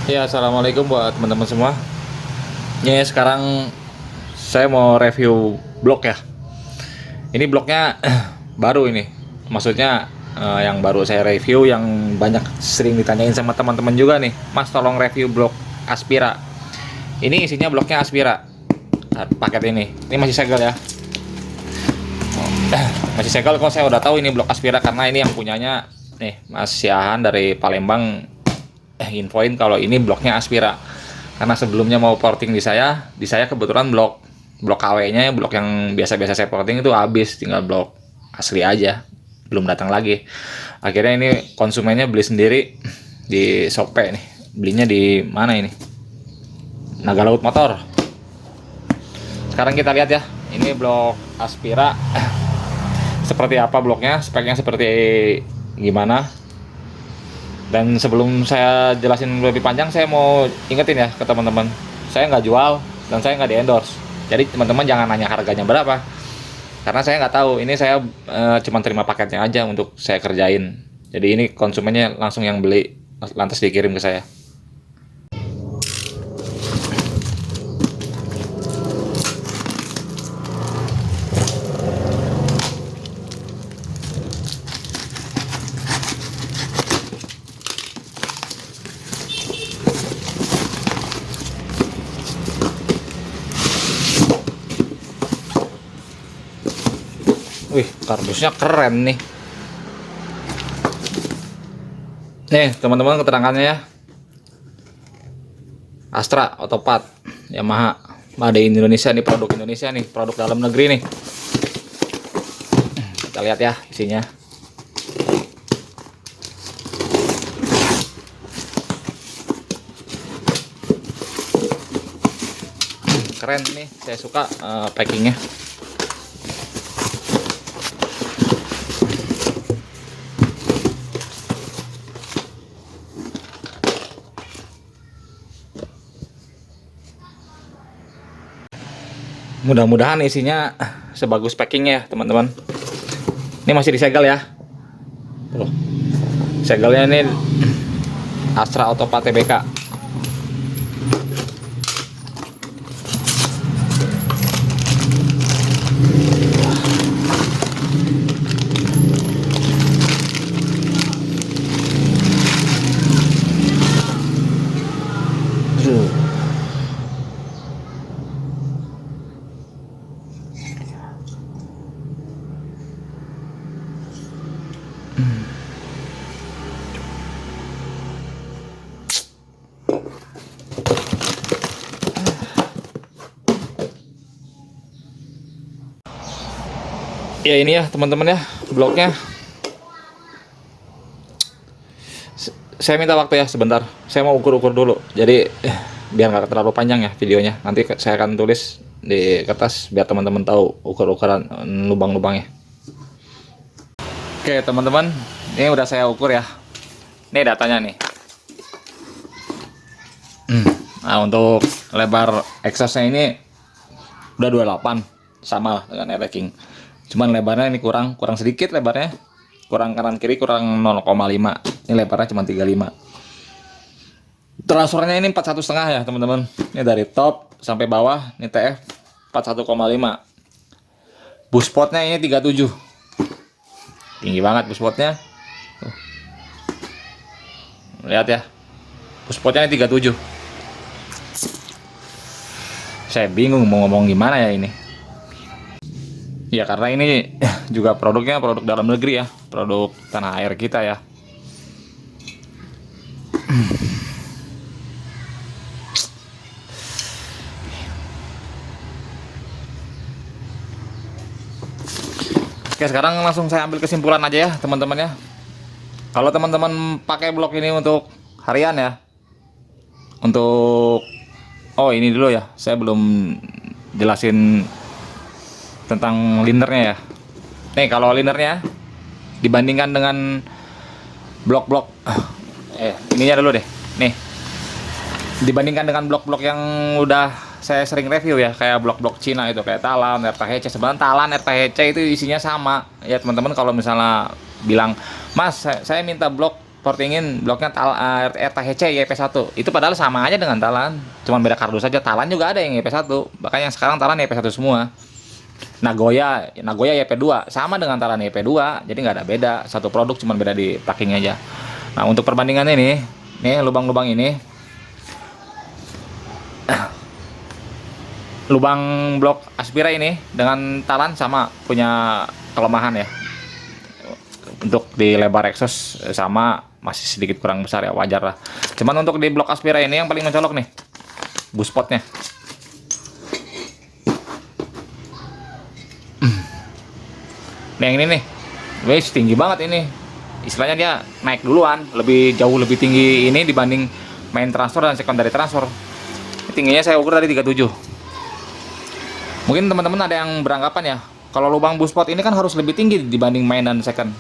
Ya, assalamualaikum buat teman-teman semua. Ya, sekarang saya mau review blog ya. Ini blognya baru ini. Maksudnya yang baru saya review, yang banyak sering ditanyain sama teman-teman juga nih. Mas, tolong review blog Aspira. Ini isinya blognya Aspira. Paket ini. Ini masih segel ya. Masih segel kok, saya udah tahu ini blog Aspira karena ini yang punyanya nih Mas Siahan dari Palembang infoin kalau ini bloknya Aspira. Karena sebelumnya mau porting di saya kebetulan blok KW-nya, blok yang biasa-biasa saya porting itu habis, tinggal blok asli aja, belum datang lagi. Akhirnya ini konsumennya beli sendiri di Shopee nih. Belinya di mana ini? Naga Laut Motor. Sekarang kita lihat ya, ini blok Aspira seperti apa bloknya, speknya seperti gimana. Dan sebelum saya jelasin lebih panjang, saya mau ingetin ya ke teman-teman, saya nggak jual dan saya nggak di endorse. Jadi teman-teman jangan nanya harganya berapa, karena saya nggak tahu. Ini saya cuma terima paketnya aja untuk saya kerjain. Jadi ini konsumennya langsung yang beli, lantas dikirim ke saya. Wih, kardusnya keren nih. Nih teman-teman, keterangannya ya. Astra Otopat Yamaha, Made in Indonesia nih, produk Indonesia nih, produk dalam negeri nih. Kita lihat ya isinya. Keren nih, saya suka packingnya. Mudah-mudahan isinya sebagus packingnya ya teman-teman. Ini masih disegel ya. Tuh. Segelnya ini Astra Otopat TBK. Ya ini ya teman-teman ya bloknya. Saya minta waktu ya sebentar. Saya mau ukur-ukur dulu. Jadi biar nggak terlalu panjang ya videonya. Nanti saya akan tulis di kertas biar teman-teman tahu ukur-ukuran lubang-lubangnya. Oke teman-teman, ini udah saya ukur ya. Ini datanya nih. Nah untuk lebar exhaustnya ini udah 28, sama dengan Air King. Cuman lebarnya ini kurang sedikit lebarnya. Kurang kanan kiri kurang 0,5. Ini lebarnya cuma 35. Transfernya ini 41,5 ya teman-teman. Ini dari top sampai bawah, ini TF 41,5. Buspotnya ini 37. Tinggi banget buspotnya. Lihat ya. Buspotnya ini 37. Saya bingung mau ngomong gimana ya ini. Ya karena ini juga produknya produk dalam negeri ya, produk tanah air kita ya. Oke, sekarang langsung saya ambil kesimpulan aja ya teman-teman ya. Kalau teman-teman pakai blok ini untuk harian ya, untuk ini dulu ya, saya belum jelasin tentang linernya ya. Nih kalau linernya dibandingkan dengan blok-blok ininya dulu deh. Nih dibandingkan dengan blok-blok yang udah saya sering review ya, kayak blok-blok Cina itu kayak Talan, RTHC. Sebenarnya Talan, RTHC itu isinya sama ya teman-teman. Kalau misalnya bilang, Mas saya minta blok portingin bloknya RTHC YP1. Itu padahal sama aja dengan Talan, cuman beda kardus saja. Talan juga ada yang YP1, makanya yang sekarang Talan YP1 semua. Nagoya YP2 sama dengan Talan YP2, jadi nggak ada beda, satu produk, cuman beda di packingnya aja. Nah, untuk perbandingannya nih lubang-lubang ini, lubang blok Aspira ini dengan Talan sama punya kelemahan ya. Untuk di lebar exhaust sama, masih sedikit kurang besar ya, wajar lah. Cuman untuk di blok Aspira ini yang paling mencolok nih, buspotnya. Nah, yang ini nih, wes tinggi banget ini. Istilahnya dia naik duluan, jauh lebih tinggi ini dibanding main transfer dan secondary transfer. Tingginya saya ukur dari 37. Mungkin teman-teman ada yang beranggapan ya, kalau lubang buspot ini kan harus lebih tinggi dibanding main dan second.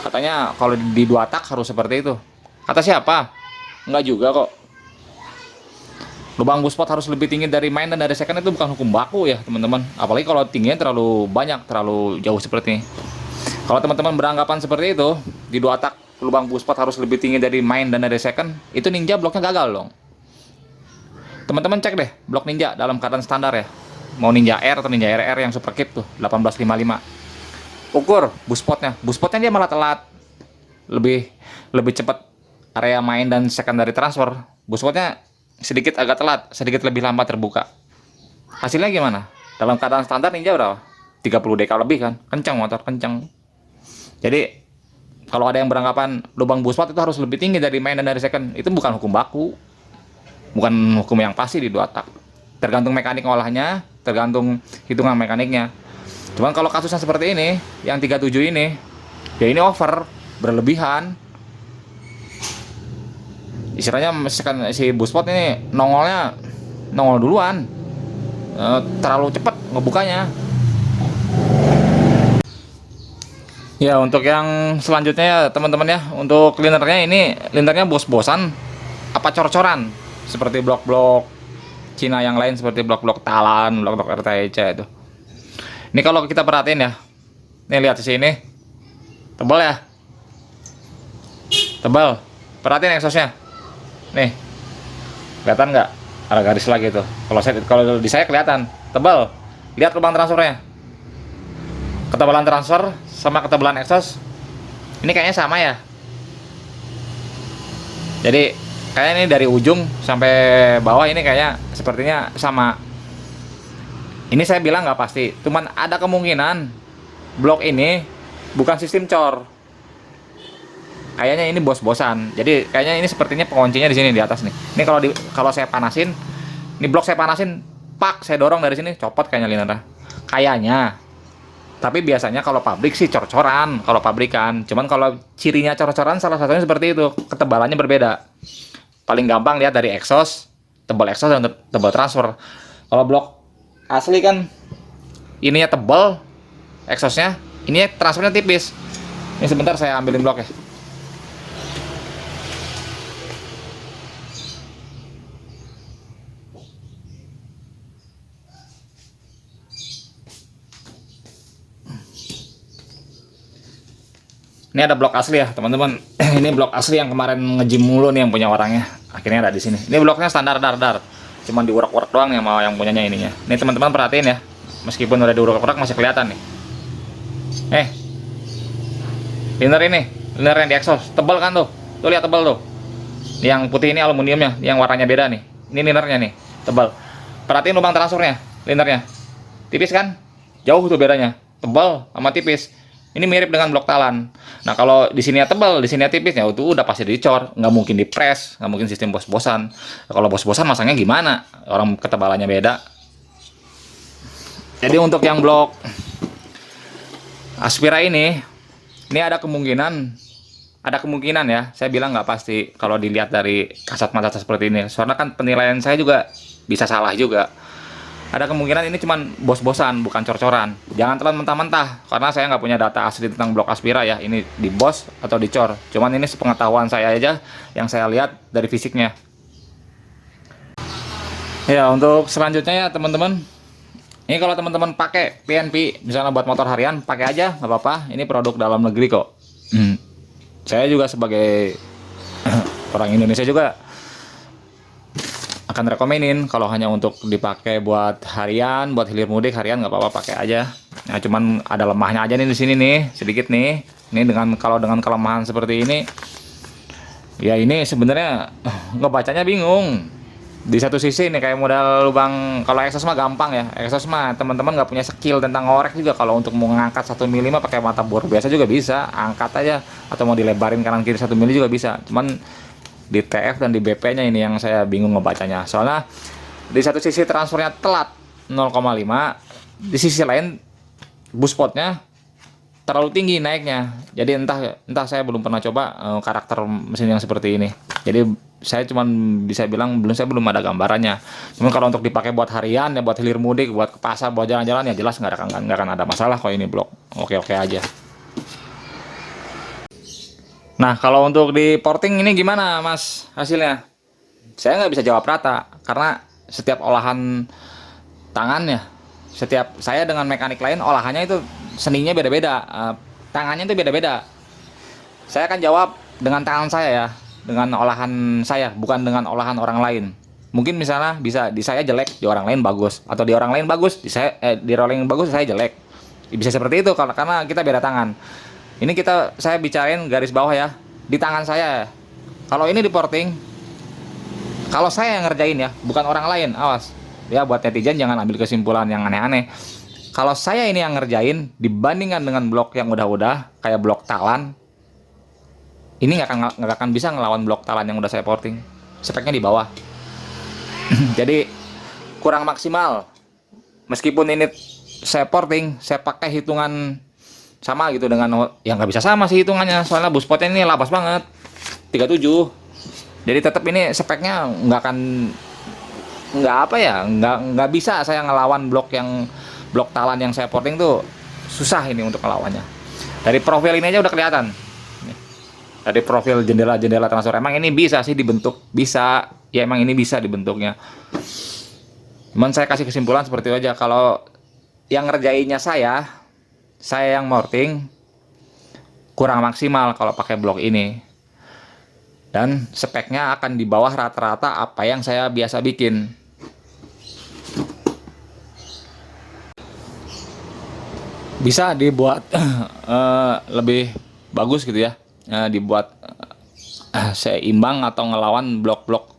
Katanya kalau di 2 tak harus seperti itu. Kata siapa? Enggak juga kok. Lubang buspot harus lebih tinggi dari main dan dari second itu bukan hukum baku ya teman-teman. Apalagi kalau tingginya terlalu banyak, terlalu jauh seperti ini. Kalau teman-teman beranggapan seperti itu, di 2 tak lubang buspot harus lebih tinggi dari main dan dari second, itu Ninja bloknya gagal dong. Teman-teman cek deh blok Ninja dalam keadaan standar ya. Mau Ninja R atau Ninja RR yang super kit tuh 1855. Ukur buspotnya dia malah telat. Lebih cepat area main dan secondary transfer. Buspotnya sedikit agak telat, sedikit lebih lambat terbuka. Hasilnya gimana? Dalam keadaan standar Ninja berapa? 30 dk lebih kan? Kencang motor, kencang. Jadi kalau ada yang beranggapan lubang buspot itu harus lebih tinggi dari main dan dari second, itu bukan hukum baku. Bukan hukum yang pasti di 2 tak. Tergantung mekanik olahnya, tergantung hitungan mekaniknya. Cuman kalau kasusnya seperti ini, yang 37 ini, ya ini over, berlebihan. Istilahnya si buspot ini nongol duluan, terlalu cepat ngebukanya. Ya, untuk yang selanjutnya ya teman-teman ya, untuk linernya ini, linernya bos-bosan apa cor-coran seperti blok-blok Cina yang lain, seperti blok-blok Talan, blok-blok RTHC itu. Ini kalau kita perhatiin ya, nih lihat di sini, tebal ya, tebal. Perhatiin exhaustnya, nih, kelihatan nggak? Ada garis lagi tuh. Kalau di saya kelihatan tebal. Lihat lubang transfernya, ketebalan transfer sama ketebalan exhaust, ini kayaknya sama ya. Jadi kayaknya ini dari ujung sampai bawah ini kayaknya sepertinya sama. Ini saya bilang nggak pasti, cuman ada kemungkinan blok ini bukan sistem cor. Kayaknya ini bos-bosan. Jadi kayaknya ini sepertinya penguncinya di sini di atas nih. Ini kalau saya panasin, ini blok saya panasin, pak saya dorong dari sini, copot kayaknya linernya. Kayaknya. Tapi biasanya kalau pabrik sih cor-coran, kalau pabrikan. Cuman kalau cirinya cor-coran salah satunya seperti itu, ketebalannya berbeda. Paling gampang lihat dari exhaust, tebal exhaust dan tebal transfer. Kalau blok asli kan ininya tebal exhaustnya, ini transfernya tipis. Ini sebentar saya ambilin bloknya. Ini ada blok asli ya teman-teman. Ini blok asli yang kemarin nge-gym mulu nih yang punya orangnya. Akhirnya ada di sini. Ini bloknya standar dar. Cuman diurak-urak doang yang mau yang punyanya ininya. Ini teman-teman perhatiin ya. Meskipun udah diurak-urak masih kelihatan nih. Liner yang di exhaust tebal kan tuh. Tuh lihat tebal tuh. Yang putih ini aluminiumnya, yang warnanya beda nih. Ini linernya nih, tebal. Perhatiin lubang transfernya, linernya. Tipis kan? Jauh tuh bedanya. Tebal sama tipis. Ini mirip dengan blok Talan. Nah, kalau di sini tebal, di sini tipis, ya itu udah pasti dicor. Nggak mungkin dipres, nggak mungkin sistem bos-bosan. Nah, kalau bos-bosan masangnya gimana? Orang ketebalannya beda. Jadi untuk yang blok Aspira ini ada kemungkinan ya. Saya bilang nggak pasti kalau dilihat dari kasat mata seperti ini. Soalnya kan penilaian saya juga bisa salah juga. Ada kemungkinan ini cuman bos-bosan, bukan cor-coran. Jangan telan mentah-mentah, karena saya nggak punya data asli tentang blok Aspira ya. Ini di bos atau dicor. Cuman ini sepengetahuan saya aja, yang saya lihat dari fisiknya. Ya, untuk selanjutnya ya teman-teman. Ini kalau teman-teman pakai PNP, misalnya buat motor harian, pakai aja, nggak apa-apa. Ini produk dalam negeri kok. Saya juga sebagai orang Indonesia juga akan rekomenin kalau hanya untuk dipakai buat harian, buat hilir mudik harian nggak apa-apa pakai aja. Nah, cuman ada lemahnya aja nih di sini nih, sedikit nih. Ini dengan kelemahan seperti ini, ya ini sebenarnya ngebacanya bingung. Di satu sisi nih kayak modal lubang, kalau Exos mah gampang ya. Exos mah teman-teman nggak punya skill tentang ngorek juga, kalau untuk mau ngangkat 1 mili mah pakai mata bor biasa juga bisa, angkat aja, atau mau dilebarin kanan kiri 1 mili juga bisa. Cuman di TF dan di BP-nya ini yang saya bingung ngebacanya. Soalnya di satu sisi transfernya telat 0,5, di sisi lain boost spotnya terlalu tinggi naiknya. Jadi entah saya belum pernah coba karakter mesin yang seperti ini. Jadi saya cuman bisa bilang saya belum ada gambarannya. Cuman kalau untuk dipakai buat harian ya, buat hilir mudik, buat ke pasar, buat jalan-jalan ya jelas nggak akan ada masalah kok ini blok. Oke aja. Nah, kalau untuk di porting ini gimana Mas hasilnya? Saya nggak bisa jawab rata karena setiap olahan tangannya, setiap saya dengan mekanik lain olahannya itu seninya beda-beda, tangannya itu beda-beda. Saya akan jawab dengan tangan saya ya, dengan olahan saya, bukan dengan olahan orang lain. Mungkin misalnya bisa di saya jelek, di orang lain bagus, atau di orang lain bagus, di orang lain bagus, saya jelek. Bisa seperti itu karena kita beda tangan. Ini saya bicarain garis bawah ya, di tangan saya. Kalau ini di porting, kalau saya yang ngerjain ya, bukan orang lain, awas. Ya buat netizen jangan ambil kesimpulan yang aneh-aneh. Kalau saya ini yang ngerjain, dibandingkan dengan blok yang udah kayak blok talan, ini nggak akan bisa ngelawan blok talan yang udah saya porting. Speknya di bawah. Jadi kurang maksimal. Meskipun ini saya porting, saya pakai hitungan sama gitu dengan yang nggak bisa sama sih hitungannya, soalnya boost spotnya ini labas banget 37. Jadi tetap ini speknya nggak bisa saya ngelawan blok talan yang saya porting tuh, susah ini untuk ngelawannya. Dari profil ini aja udah kelihatan. Dari profil jendela transfer emang ini bisa sih dibentuk, bisa ya, emang ini bisa dibentuknya. Cuman saya kasih kesimpulan seperti itu aja, kalau yang ngerjainnya saya yang morting kurang maksimal kalau pakai blok ini, dan speknya akan di bawah rata-rata apa yang saya biasa bikin. Bisa dibuat lebih bagus gitu ya, dibuat seimbang atau ngelawan blok-blok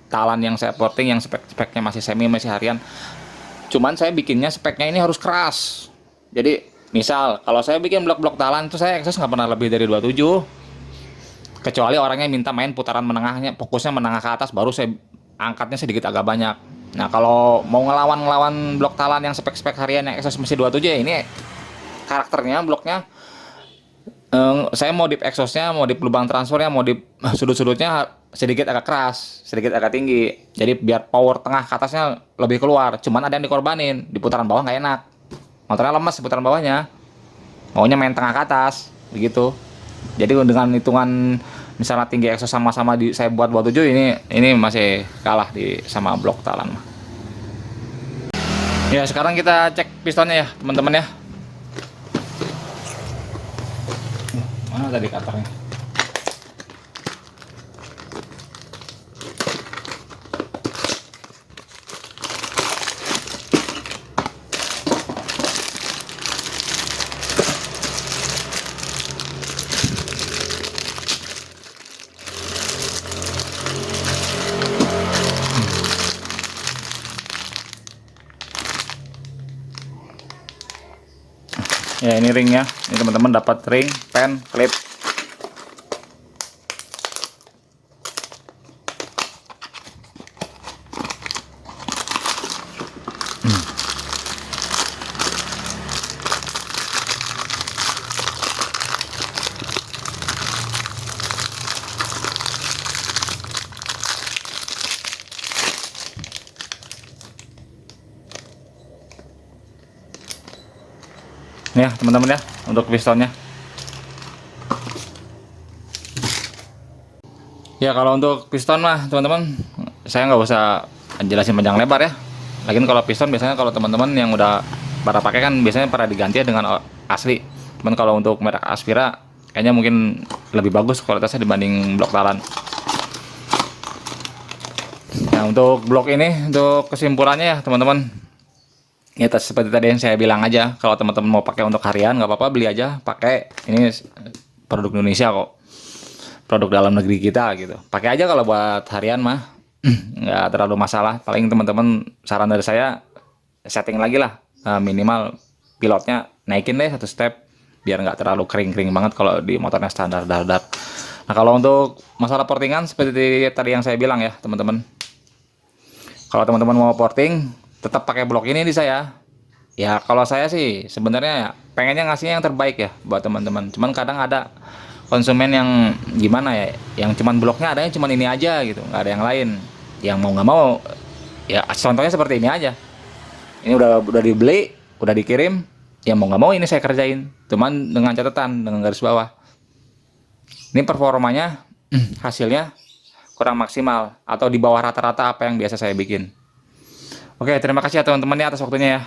talan yang saya porting yang speknya masih harian. Cuman saya bikinnya speknya ini harus keras. Jadi misal kalau saya bikin blok-blok talan itu saya Exos nggak pernah lebih dari 27, kecuali orangnya minta main putaran menengahnya, fokusnya menengah ke atas, baru saya angkatnya sedikit agak banyak. Nah kalau mau ngelawan blok talan yang spek harian yang Exos masih 27 ya, ini karakternya bloknya, saya modif exhaustnya, modif lubang transfernya, modif sudut-sudutnya sedikit agak keras, sedikit agak tinggi. Jadi biar power tengah ke atasnya lebih keluar. Cuman ada yang dikorbanin, di putaran bawah nggak enak. Motornya lemas di putaran bawahnya, maunya main tengah ke atas, begitu. Jadi dengan hitungan misalnya tinggi exhaust sama-sama saya buat 27, ini masih kalah sama blok talan. Ya sekarang kita cek pistonnya ya teman-teman ya. Mana tadi katarnya? Ya ini ringnya, ini teman-teman dapat ring, pen, klip. Ya teman-teman ya, untuk pistonnya. Ya kalau untuk piston mah teman-teman, saya nggak usah jelasin panjang lebar ya. Lagian kalau piston biasanya kalau teman-teman yang udah pada pakai kan biasanya pada diganti ya dengan asli. Cuman kalau untuk merek Aspira Kayaknya mungkin lebih bagus kualitasnya dibanding blok talan. Nah, untuk blok ini, untuk kesimpulannya ya teman-teman, ya seperti tadi yang saya bilang aja, kalau teman-teman mau pakai untuk harian nggak apa-apa, beli aja, pakai ini produk Indonesia kok, produk dalam negeri kita gitu. Pakai aja kalau buat harian mah nggak terlalu masalah. Paling teman-teman, saran dari saya, setting lagi lah, minimal pilotnya naikin deh 1 step biar nggak terlalu kering-kering banget kalau di motornya standar dar. Nah, kalau untuk masalah portingan seperti tadi yang saya bilang ya teman-teman, kalau teman-teman mau porting, tetap pakai blok ini di saya. Ya kalau saya sih sebenarnya ya pengennya ngasihnya yang terbaik ya buat teman-teman. Cuman kadang ada konsumen yang gimana ya, yang cuman bloknya adanya cuman ini aja gitu, nggak ada yang lain. Yang mau nggak mau, ya contohnya seperti ini aja. Ini udah dibeli, udah dikirim, ya mau nggak mau ini saya kerjain. Cuman dengan catatan, dengan garis bawah. Ini performanya, hasilnya kurang maksimal atau di bawah rata-rata apa yang biasa saya bikin. Oke, terima kasih ya teman-teman ya atas waktunya ya.